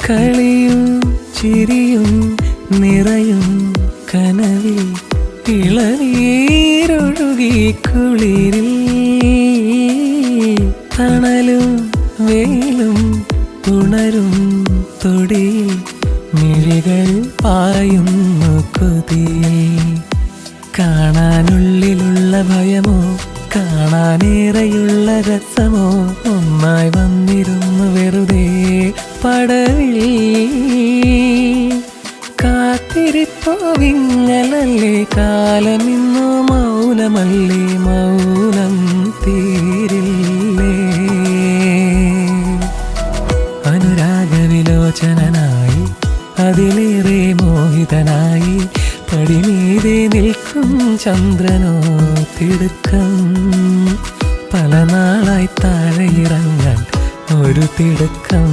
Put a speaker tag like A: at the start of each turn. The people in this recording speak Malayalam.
A: കളിയും ചിരിയും നിറയും കനവിൽ ഇളനീരൊഴുകി കുളിരിൽ തണലും വെയിലും ഉണരും തൊടിയിൽ മിഴികൾ പായുന്നു കൊതിയിൽ. കാണാനുള്ളിലുള്ള ഭയമോ കാണാനേറെയുള്ള രസമോ ഒന്നായി വന്നിരുന്നു വെറുതെ പടവിൽ. കാത്തിരിപ്പോ വിങ്ങലല്ലേ കാലമിന്നോ മൗനമല്ലേ മൗനം തീരില്ലേ. അനുരാഗവിലോചനായി അതിലേറെ മോഹിതനായി പടിമീതെ നിൽക്കും ചന്ദ്രനോ തിടുക്കം. പല നാളായി താഴെ ഇറങ്ങാൻ ഒരു തിടുക്കം.